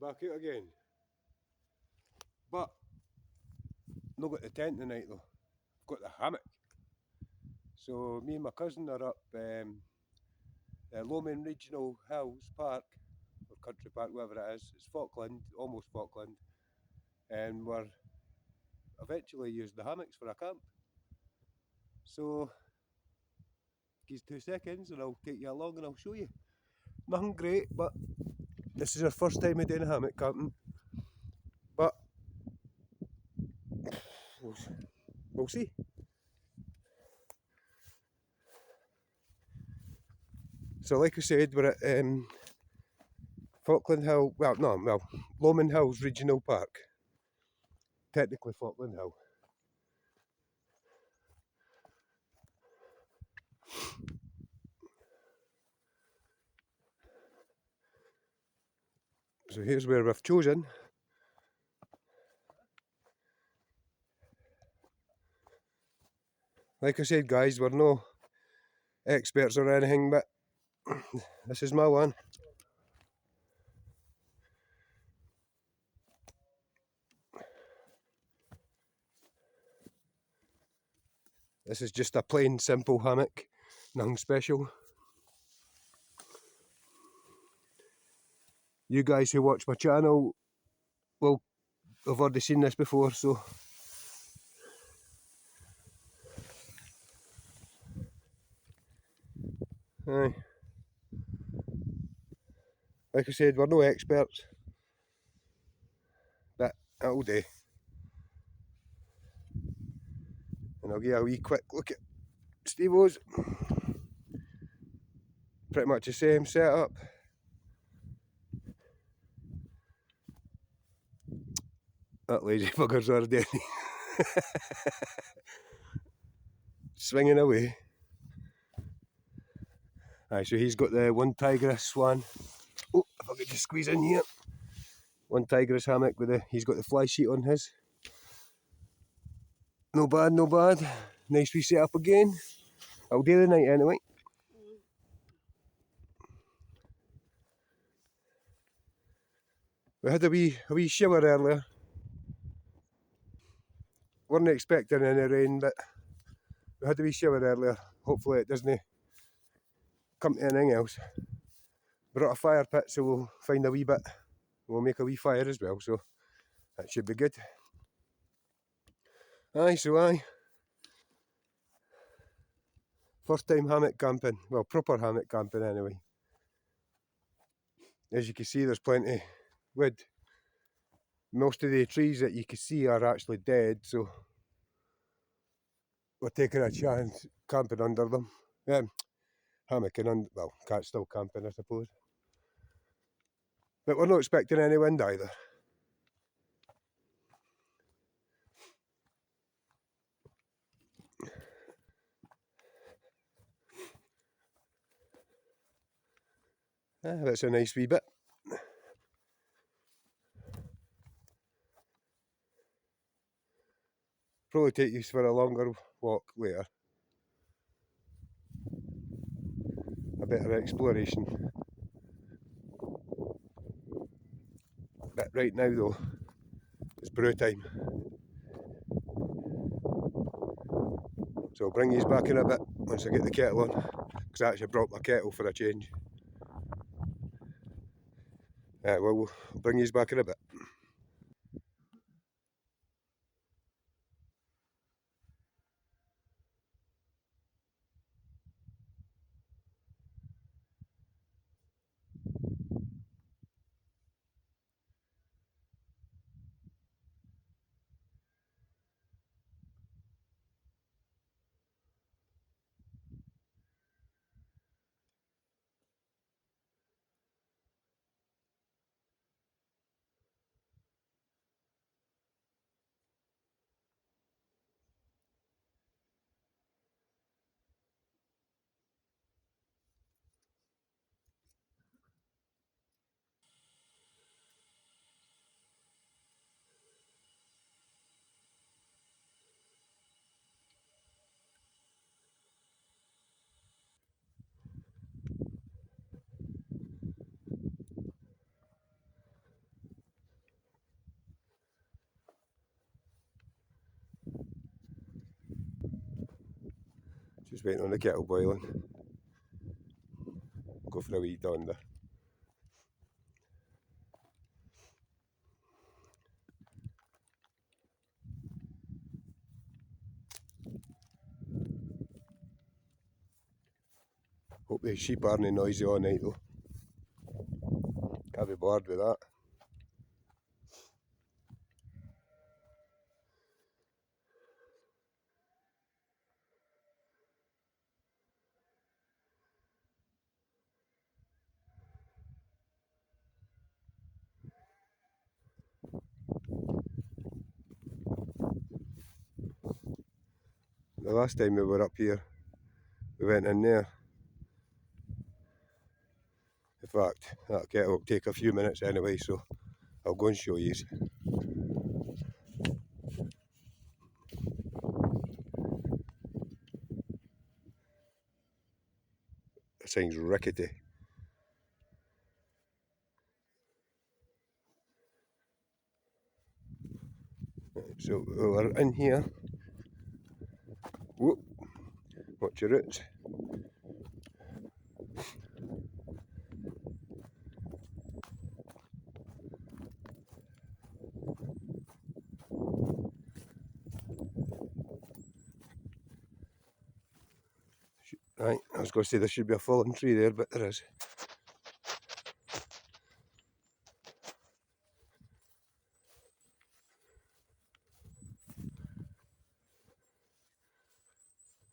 Back out again. But not got the tent tonight though. I've got the hammock. So me and my cousin are up Lomond Regional Hills Park, or Country Park, whatever it is. It's Falkland, almost Falkland. And we're eventually used the hammocks for a camp. So give 2 seconds and I'll take you along and I'll show you. Nothing great, but this is our first time doing hammock camping. But we'll see. So like I said, we're at Falkland Hill, Lomond Hills Regional Park. Technically Falkland Hill. So here's where we've chosen. Like I said guys, we're no experts or anything, but this is my one. This is just a plain simple hammock, nothing special. You guys who watch my channel will have already seen this before, so aye. Like I said, we're no experts, but that'll do. And I'll give you a wee quick look at Steve-O's. Pretty much the same setup. That lazy bugger's already swinging away. Aye, so he's got the one tigress one. Oh, if I could just squeeze in here. One tigress hammock with he's got the fly sheet on his. No bad, no bad. Nice wee setup again. I'll do the night anyway. We had a wee shower earlier. Weren't expecting any rain, but we had a wee shower earlier. Hopefully it doesn't come to anything else. Brought a fire pit, so we'll find a wee bit. We'll make a wee fire as well, so that should be good. Aye, so aye. First time hammock camping. Well, proper hammock camping anyway. As you can see, there's plenty of wood. Most of the trees that you can see are actually dead, so we're taking a chance camping under them. Hammocking under, well, can't still camping I suppose. But we're not expecting any wind either. That's a nice wee bit. Probably take you for a longer walk later. A bit of exploration. But right now though, it's brew time. So I'll bring you back in a bit once I get the kettle on, because I actually brought my kettle for a change. Well, we'll bring you back in a bit. Just waiting on the kettle boiling. Go for a wee donder. Hope the sheep aren't noisy all night though. Can't be bored with that. The last time we were up here, we went in there. In fact, that kettle will take a few minutes anyway, so I'll go and show you. This thing's rickety. So we're in here. Whoop! Watch your roots. Right, I was going to say there should be a fallen tree there, but there is.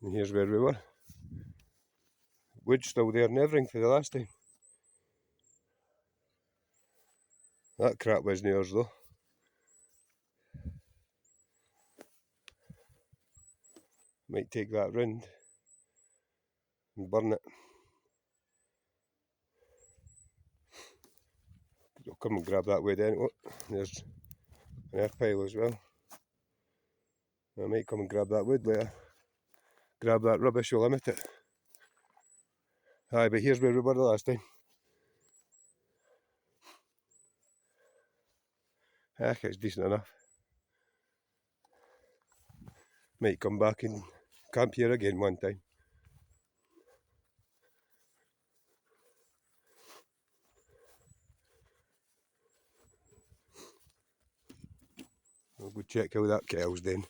And here's where we were. Wood still there and everything for the last time. That crap wasn't ours though. Might take that round and burn it. I'll come and grab that wood then. Oh, there's an earth pile as well. I might come and grab that wood later. Grab that rubbish, we'll limit it. Aye, but here's where we were the last time. Heck, it's decent enough. Might come back and camp here again one time. I'll go check how that kettle's doing.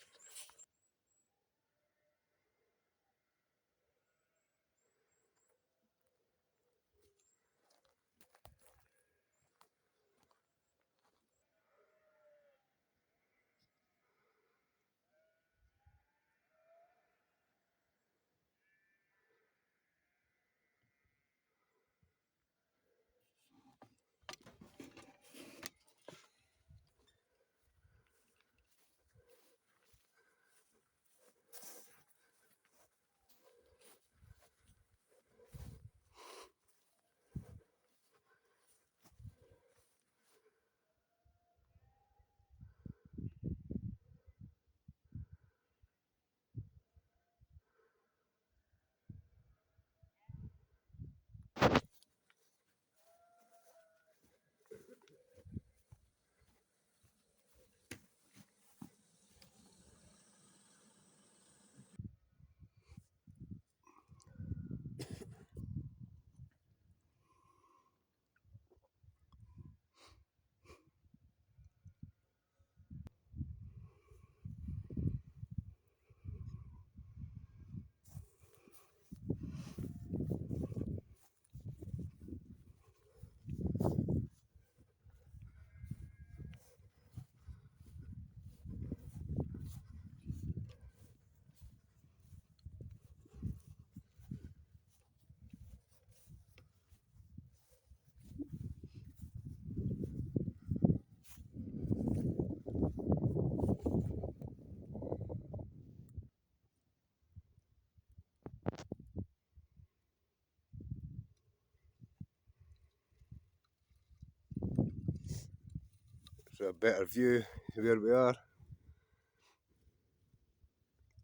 So a better view of where we are.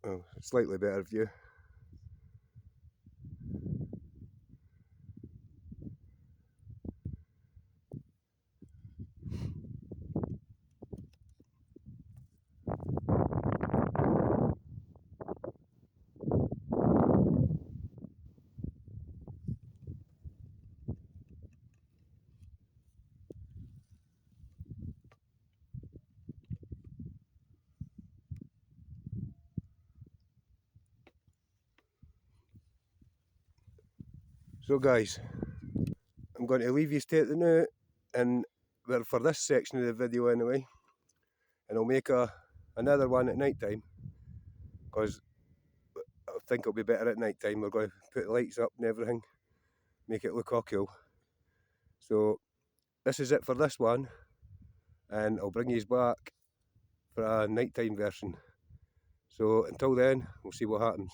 Well, slightly better view. So guys, I'm going to leave you to it now, and well, for this section of the video anyway, and I'll make another one at night time, because I think it'll be better at night time. We're going to put the lights up and everything, make it look all cool. So this is it for this one, and I'll bring you back for a nighttime version. So until then, we'll see what happens.